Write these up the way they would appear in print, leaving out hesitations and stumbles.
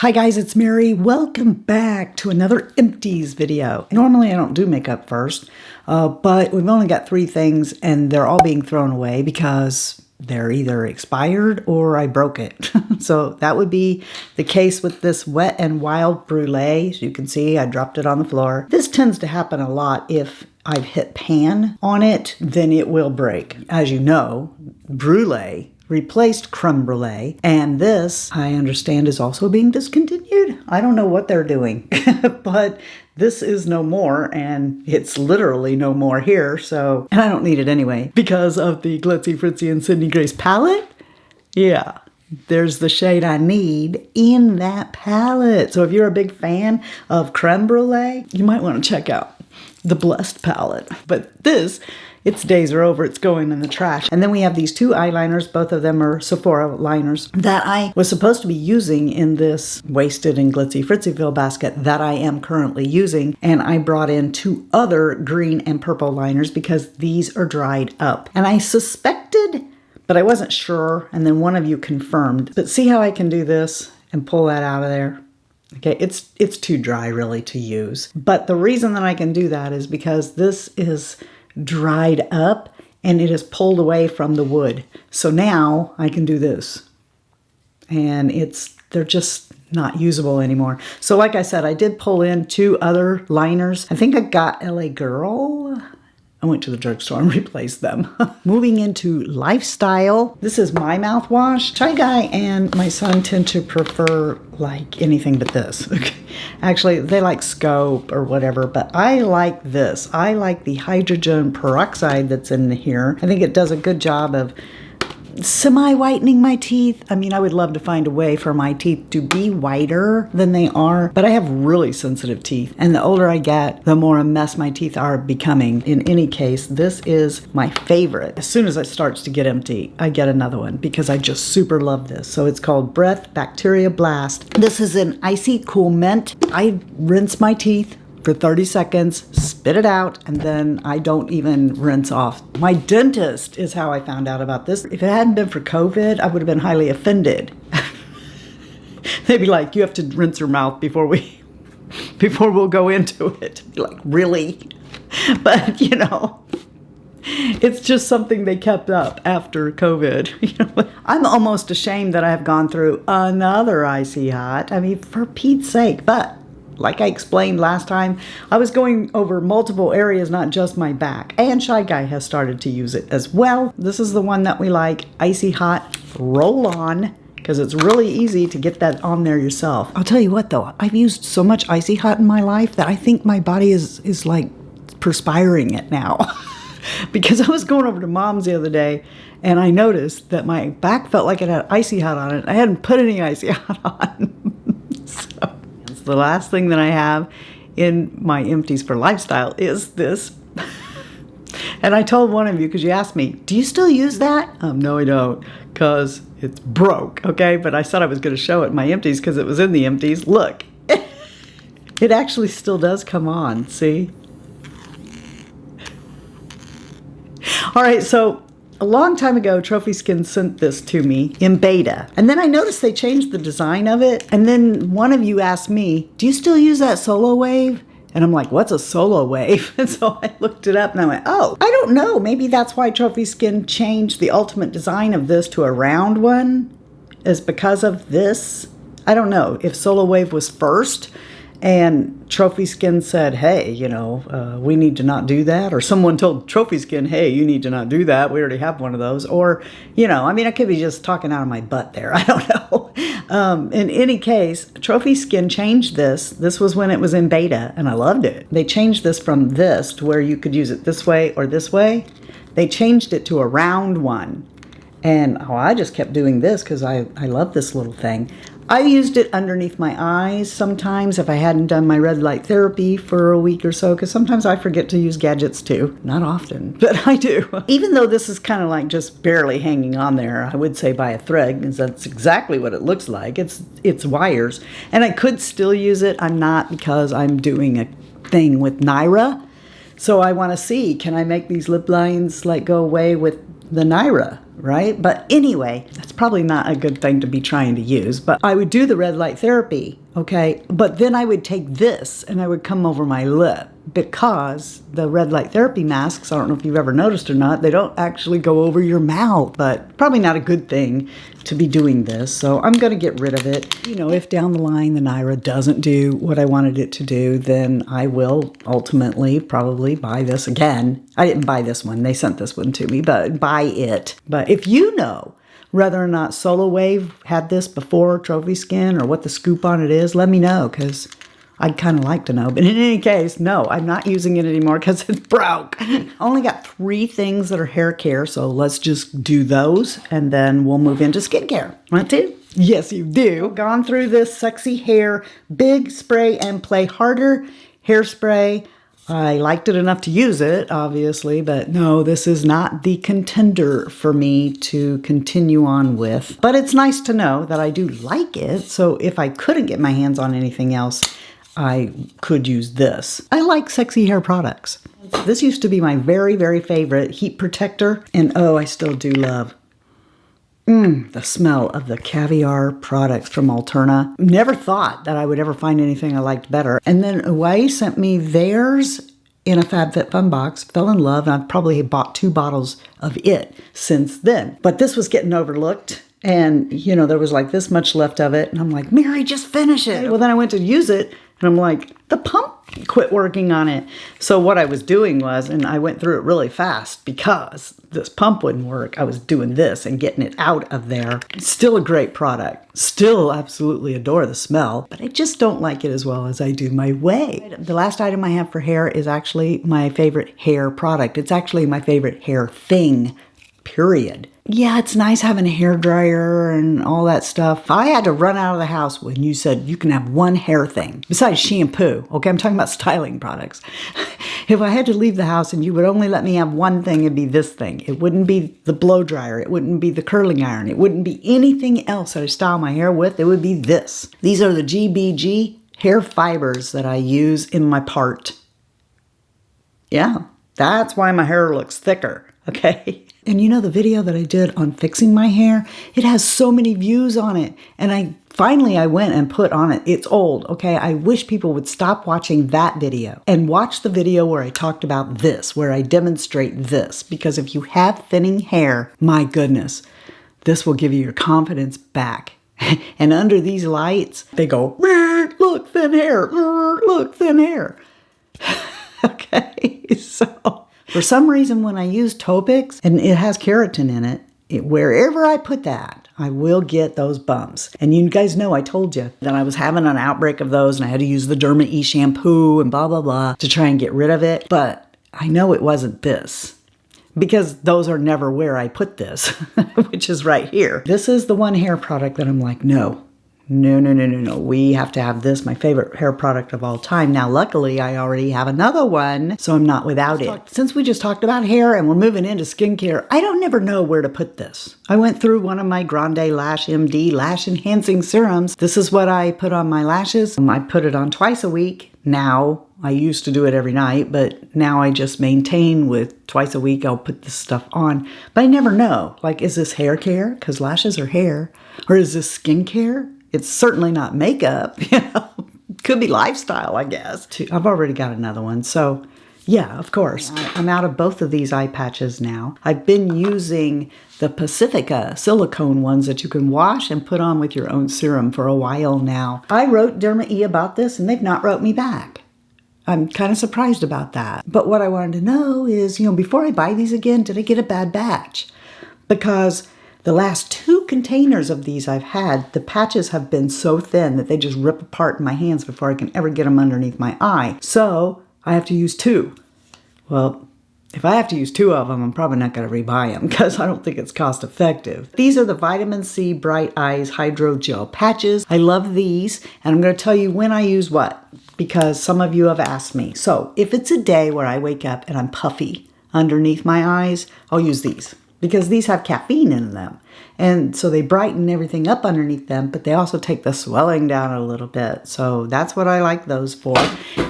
Hi guys, it's Mary. Welcome back to another Empties video. Normally I don't do makeup first, but we've only got 3 things and they're all being thrown away because they're either expired or I broke it. So that would be the case with this Wet n Wild Brulee. As you can see, I dropped it on the floor. This tends to happen a lot. If I've hit pan on it, then it will break. As you know, Brulee replaced creme brulee, and this, I understand, is also being discontinued. I don't know what they're doing, but this is no more, and it's literally no more here, so, and I don't need it anyway, because of the Glitzy Fritzy and Sydney Grace palette. Yeah, there's the shade I need in that palette. So if you're a big fan of creme brulee, you might want to check out the Blessed palette. But this, its days are over. It's going in the trash. And then we have these 2 eyeliners. Both of them are Sephora liners that I was supposed to be using in this Wasted and Glitzy Fritzyville basket that I am currently using. And I brought in 2 other green and purple liners because these are dried up. And I suspected, but I wasn't sure. And then one of you confirmed. But see how I can do this and pull that out of there? Okay, it's too dry really to use. But the reason that I can do that is because this is dried up and it is pulled away from the wood. So now I can do this. And they're just not usable anymore. So like I said, I did pull in 2 other liners. I think I got LA Girl. I went to the drugstore and replaced them. Moving into lifestyle. This is my mouthwash. Shy Guy and my son tend to prefer like anything but this. Actually, they like Scope or whatever, but I like this. I like the hydrogen peroxide that's in here. I think it does a good job of semi-whitening my teeth. I mean, I would love to find a way for my teeth to be whiter than they are, but I have really sensitive teeth. And the older I get, the more a mess my teeth are becoming. In any case, this is my favorite. As soon as it starts to get empty, I get another one because I just super love this. So it's called Breath Bacteria Blast. This is an icy cool mint. I rinse my teeth for 30 seconds, spit it out, and then I don't even rinse off. My dentist is how I found out about this. If it hadn't been for COVID, I would have been highly offended. They'd be like, you have to rinse your mouth before we'll go into it. Be like, really? But you know, it's just something they kept up after COVID. You know, I'm almost ashamed that I have gone through another Icy Hot. I mean, for Pete's sake, but like I explained last time, I was going over multiple areas, not just my back. And Shy Guy has started to use it as well. This is the one that we like, Icy Hot Roll On, because it's really easy to get that on there yourself. I'll tell you what though, I've used so much Icy Hot in my life that I think my body is like perspiring it now. Because I was going over to Mom's the other day and I noticed that my back felt like it had Icy Hot on it. I hadn't put any Icy Hot on. So the last thing that I have in my empties for lifestyle is this. And I told one of you, because you asked me, do you still use that? No, I don't, because it's broke, okay? But I said I was going to show it in my empties because it was in the empties. Look, it actually still does come on, see? All right, so a long time ago, Trophy Skin sent this to me in beta. And then I noticed they changed the design of it. And then one of you asked me, do you still use that Solawave? And I'm like, what's a Solawave? And so I looked it up and I went, oh, I don't know. Maybe that's why Trophy Skin changed the ultimate design of this to a round one, is because of this. I don't know if Solawave was first and Trophy Skin said, hey, you know, we need to not do that. Or someone told Trophy Skin, hey, you need to not do that. We already have one of those. Or, you know, I mean, I could be just talking out of my butt there. I don't know. In any case, Trophy Skin changed this. This was when it was in beta, and I loved it. They changed this from this to where you could use it this way or this way. They changed it to a round one. And I just kept doing this because I love this little thing. I used it underneath my eyes sometimes if I hadn't done my red light therapy for a week or so, because sometimes I forget to use gadgets too. Not often, but I do. Even though this is kind of like just barely hanging on there, I would say by a thread, because that's exactly what it looks like. It's wires. And I could still use it. I'm not, because I'm doing a thing with NIVEA. So I want to see, can I make these lip lines like go away with the NIVEA right? But anyway, that's probably not a good thing to be trying to use. But I would do the red light therapy, okay? But then I would take this and I would come over my lip, because the red light therapy masks, I don't know if you've ever noticed or not, they don't actually go over your mouth. But probably not a good thing to be doing this. So I'm going to get rid of it. You know, if down the line the NIVEA doesn't do what I wanted it to do, then I will ultimately probably buy this again. I didn't buy this one. They sent this one to me, but buy it. But if you know whether or not Solawave had this before Trophy Skin or what the scoop on it is, let me know, because I'd kind of like to know. But in any case, no, I'm not using it anymore because it's broke. I only got 3 things that are hair care, so let's just do those, and then we'll move into skincare. Want to? Yes, you do. Gone through this Sexy Hair Big Spray and Play Harder Hairspray. I liked it enough to use it, obviously, but no, this is not the contender for me to continue on with. But it's nice to know that I do like it, so if I couldn't get my hands on anything else, I could use this. I like sexy hair products. This used to be my very, very favorite heat protector, and oh, I still do love the smell of the Caviar products from Alterna. Never thought that I would ever find anything I liked better. And then Ouai sent me theirs in a FabFitFun box. Fell in love, and I've probably bought 2 bottles of it since then. But this was getting overlooked. And, you know, there was like this much left of it. And I'm like, Mary, just finish it. Well, then I went to use it. And I'm like, the pump quit working on it. So what I was doing was, and I went through it really fast because this pump wouldn't work. I was doing this and getting it out of there. Still a great product. Still absolutely adore the smell. But I just don't like it as well as I do my Ouai. The last item I have for hair is actually my favorite hair product. It's actually my favorite hair thing, period. Yeah, it's nice having a hair dryer and all that stuff. I had to run out of the house when you said you can have one hair thing besides shampoo. Okay, I'm talking about styling products. If I had to leave the house and you would only let me have one thing, it'd be this thing. It wouldn't be the blow dryer. It wouldn't be the curling iron. It wouldn't be anything else that I style my hair with. It would be this. These are the GBG hair fibers that I use in my part. Yeah, that's why my hair looks thicker, okay? And you know the video that I did on fixing my hair? It has so many views on it. And I went and put on it. It's old, okay? I wish people would stop watching that video and watch the video where I talked about this, where I demonstrate this. Because if you have thinning hair, my goodness, this will give you your confidence back. And under these lights, they go, look, thin hair, look, thin hair. Okay, so for some reason, when I use Topix and it has keratin in it, wherever I put that, I will get those bumps. And you guys know I told you that I was having an outbreak of those and I had to use the Derma E shampoo and blah, blah, blah to try and get rid of it. But I know it wasn't this, because those are never where I put this, which is right here. This is the one hair product that I'm like, no. We have to have this, my favorite hair product of all time. Now, luckily, I already have another one, so I'm not without it. Since we just talked about hair and we're moving into skincare, I don't never know where to put this. I went through one of my GrandeLashMD lash enhancing serums. This is what I put on my lashes. I put it on twice a week. Now, I used to do it every night, but now I just maintain with twice a week I'll put this stuff on. But I never know, like, is this hair care? Because lashes are hair. Or is this skincare? It's certainly not makeup, you know. Could be lifestyle, I guess. I've already got another one, so yeah, of course. I'm out of both of these eye patches now. I've been using the Pacifica silicone ones that you can wash and put on with your own serum for a while now. I wrote Derma E about this, and they've not wrote me back. I'm kind of surprised about that. But what I wanted to know is, you know, before I buy these again, did I get a bad batch? Because the last 2 containers of these I've had, the patches have been so thin that they just rip apart in my hands before I can ever get them underneath my eye. So I have to use 2. Well, if I have to use 2 of them, I'm probably not going to rebuy them because I don't think it's cost effective. These are the Vitamin C Bright Eyes Hydrogel patches. I love these, and I'm going to tell you when I use what, because some of you have asked me. So if it's a day where I wake up and I'm puffy underneath my eyes, I'll use these, because these have caffeine in them. And so they brighten everything up underneath them, but they also take the swelling down a little bit. So that's what I like those for.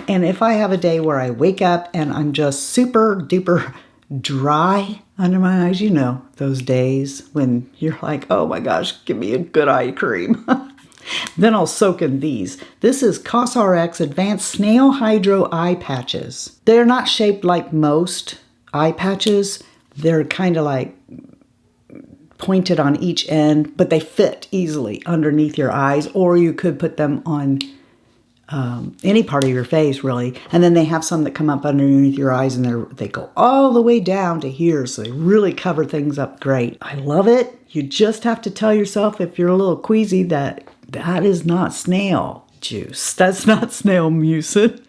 And if I have a day where I wake up and I'm just super duper dry, under my eyes. You know, those days when you're like, oh my gosh, give me a good eye cream. Then I'll soak in these. This is CosRX Advanced Snail Hydro Eye Patches. They're not shaped like most eye patches. They're kind of like pointed on each end, but they fit easily underneath your eyes, or you could put them on any part of your face, really. And then they have some that come up underneath your eyes, and they go all the way down to here, so they really cover things up great. I love it. You just have to tell yourself, if you're a little queasy, that is not snail juice. That's not snail mucin.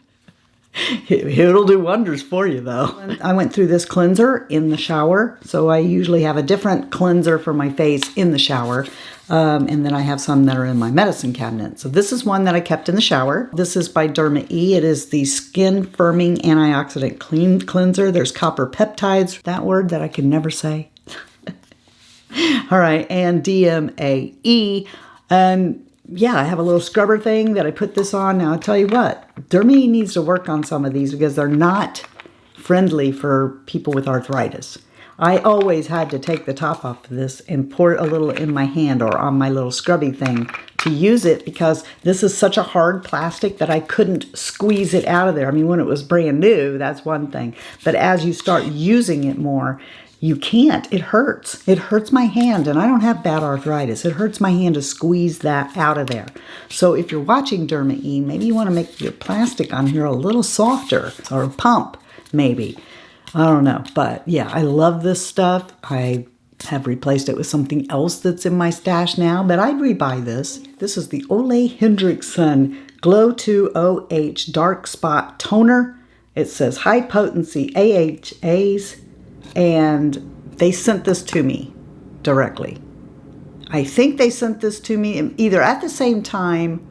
It'll do wonders for you, though. I went through this cleanser in the shower, so I usually have a different cleanser for my face in the shower. And then I have some that are in my medicine cabinet. So this is one that I kept in the shower. This is by Derma. It is the Skin Firming Antioxidant Clean Cleanser. There's copper peptides, that word that I can never say. All right, and DMAE. And yeah, I have a little scrubber thing that I put this on. Now, I'll tell you what, Derma needs to work on some of these because they're not friendly for people with arthritis. I always had to take the top off of this and pour it a little in my hand or on my little scrubby thing to use it, because this is such a hard plastic that I couldn't squeeze it out of there. I mean, when it was brand new, that's one thing. But as you start using it more, you can't. It hurts. It hurts my hand, and I don't have bad arthritis. It hurts my hand to squeeze that out of there. So if you're watching Derma, maybe you want to make your plastic on here a little softer, or a pump, maybe. I don't know, but yeah, I love this stuff. I have replaced it with something else that's in my stash now, but I'd rebuy this. This is the OleHendriksen Glow 2 OH Dark Spot Toner. It says high potency AHAs, and they sent this to me directly. I think they sent this to me either at the same time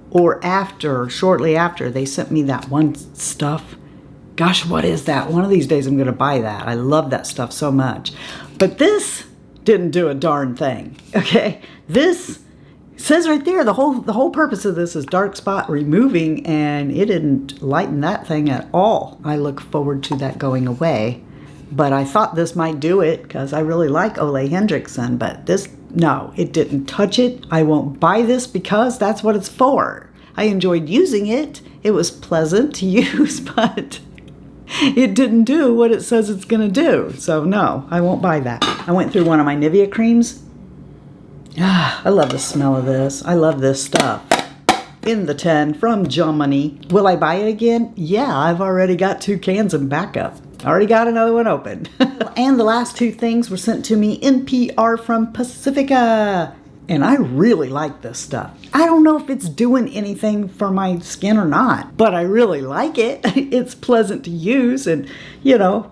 or after, shortly after, they sent me that one stuff. Gosh, what is that? One of these days I'm going to buy that. I love that stuff so much. But this didn't do a darn thing, okay? This says right there, the whole purpose of this is dark spot removing, and it didn't lighten that thing at all. I look forward to that going away. But I thought this might do it because I really like OleHendriksen, but this, no, it didn't touch it. I won't buy this because that's what it's for. I enjoyed using it. It was pleasant to use, but it didn't do what it says it's going to do. So no, I won't buy that. I went through one of my NIVEA creams. I love the smell of this. I love this stuff. In the 10 from Germany. Will I buy it again? Yeah, I've already got 2 cans in backup. I already got another one open. And the last 2 things were sent to me in PR from Pacifica. And I really like this stuff. I don't know if it's doing anything for my skin or not, but I really like it. It's pleasant to use, and, you know,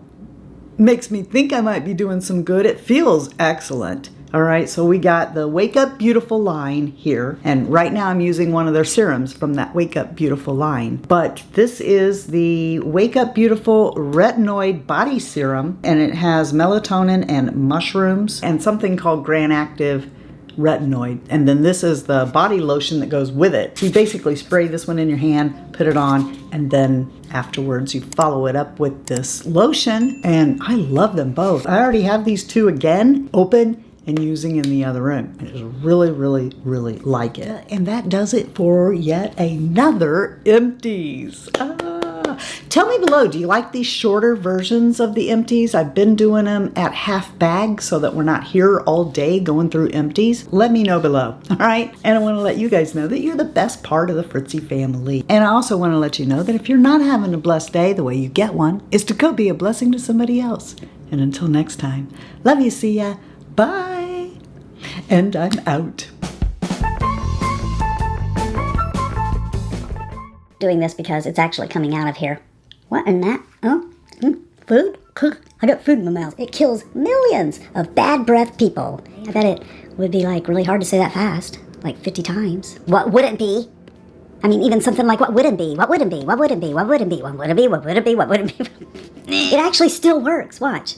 makes me think I might be doing some good. It feels excellent. All right, so we got the Wake Up Beautiful line here, and right now I'm using one of their serums from that Wake Up Beautiful line. But this is the Wake Up Beautiful Retinoid Body Serum, and it has melatonin and mushrooms and something called GrandeLashMD retinoid. And then this is the body lotion that goes with it. You basically spray this one in your hand, put it on, and then afterwards you follow it up with this lotion. And I love them both. I already have these 2 again open and using in the other room. I just really, really, really like it. And that does it for yet another Empties. Tell me below, do you like these shorter versions of the Empties? I've been doing them at half bag so that we're not here all day going through Empties. Let me know below, all right? And I want to let you guys know that you're the best part of the Fritzy family. And I also want to let you know that if you're not having a blessed day, the way you get one is to go be a blessing to somebody else. And until next time, love you, see ya, bye, and I'm out. Doing this because it's actually coming out of here. What in that? Oh, food? I got food in my mouth. It kills millions of bad breath people. I bet it would be like really hard to say that fast, like 50 times. What would it be? I mean, even something like what would it be? What would it be? What would it be? What would it be? What would it be? What would it be? What would it be? It actually still works. Watch.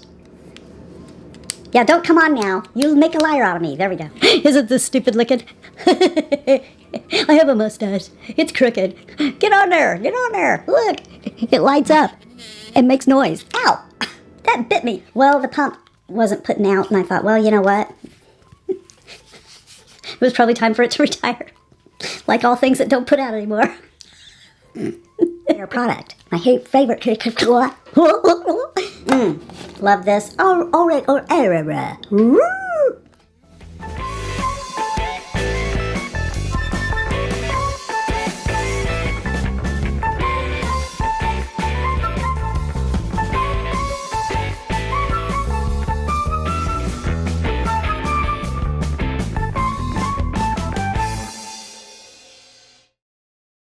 Yeah, don't come on now. You'll make a liar out of me. There we go. Isn't this stupid looking? I have a mustache. It's crooked. Get on there. Get on there. Look. It lights up. It makes noise. Ow. That bit me. Well, the pump wasn't putting out, and I thought, well, you know what? It was probably time for it to retire. Like all things that don't put out anymore. Their product. My favorite. Love this.